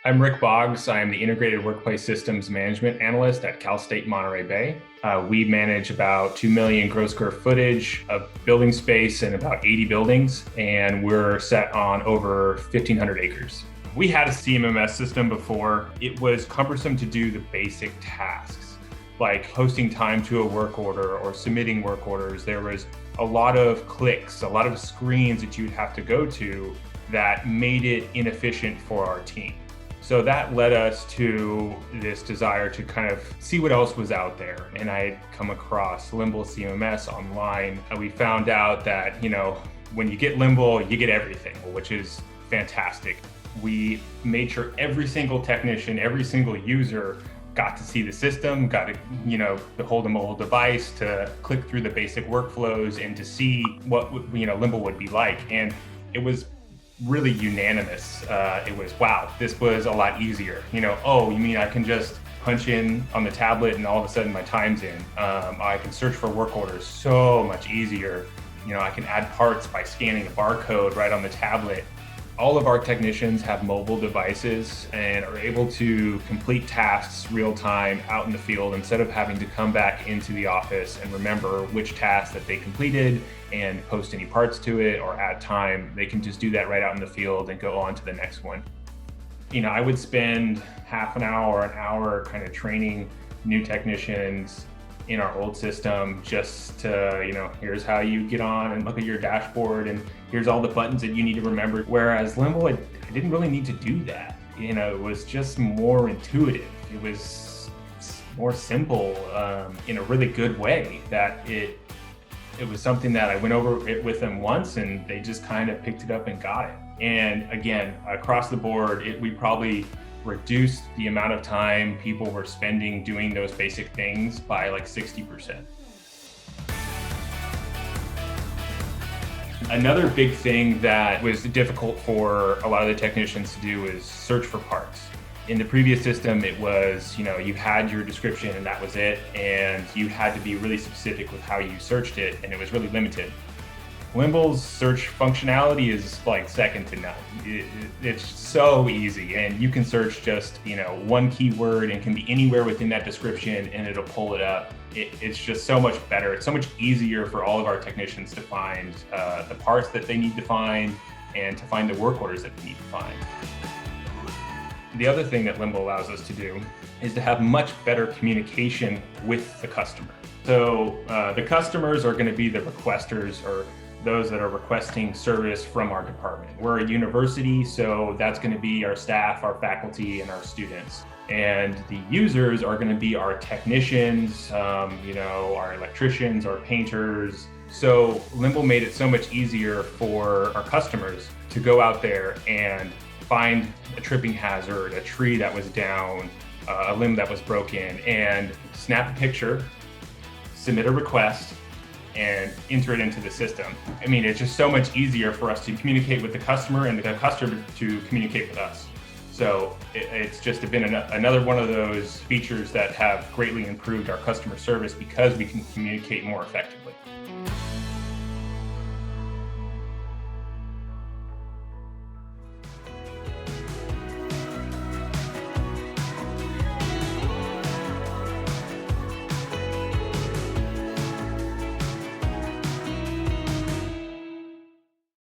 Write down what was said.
I'm Rick Boggs. I'm the Integrated Workplace Systems Management Analyst at Cal State Monterey Bay. We manage about 2 million gross square footage of building space in about 80 buildings, and we're set on over 1,500 acres. We had a CMMS system before. It was cumbersome to do the basic tasks, like posting time to a work order or submitting work orders. There was a lot of clicks, a lot of screens that you'd have to go to that made it inefficient for our team. So that led us to this desire to kind of see what else was out there. And I had come across Limble CMMS online. And we found out that, when you get Limble, you get everything, which is fantastic. We made sure every single technician, every single user got to see the system, got to hold a mobile device to click through the basic workflows and to see what Limble would be like. And it was really unanimous. It was, wow, this was a lot easier. Oh, you mean I can just punch in on the tablet and all of a sudden my time's in. I can search for work orders so much easier. I can add parts by scanning a barcode right on the tablet. All of our technicians have mobile devices and are able to complete tasks real time out in the field instead of having to come back into the office and remember which task that they completed and post any parts to it or add time. They can just do that right out in the field and go on to the next one. I would spend half an hour or an hour kind of training new technicians in our old system just to, here's how you get on and look at your dashboard and here's all the buttons that you need to remember. Whereas Limble, I didn't really need to do that. It was just more intuitive. It was more simple in a really good way that it was something that I went over it with them once and they just kind of picked it up and got it. And again, across the board, we probably reduced the amount of time people were spending doing those basic things by like 60%. Another big thing that was difficult for a lot of the technicians to do is search for parts. In the previous system, it was, you had your description and that was it, and you had to be really specific with how you searched it, and it was really limited. Limble's search functionality is like second to none. It's so easy, and you can search just one keyword and can be anywhere within that description and it'll pull it up. It's just so much better. It's so much easier for all of our technicians to find the parts that they need to find and to find the work orders that they need to find. The other thing that Limble allows us to do is to have much better communication with the customer. So the customers are going to be the requesters or those that are requesting service from our department. We're a university, so that's going to be our staff, our faculty, and our students. And the users are going to be our technicians, our electricians, our painters. So Limble made it so much easier for our customers to go out there and find a tripping hazard, a tree that was down, a limb that was broken, and snap a picture, submit a request, and enter it into the system. It's just so much easier for us to communicate with the customer and the customer to communicate with us. So it's just been another one of those features that have greatly improved our customer service because we can communicate more effectively.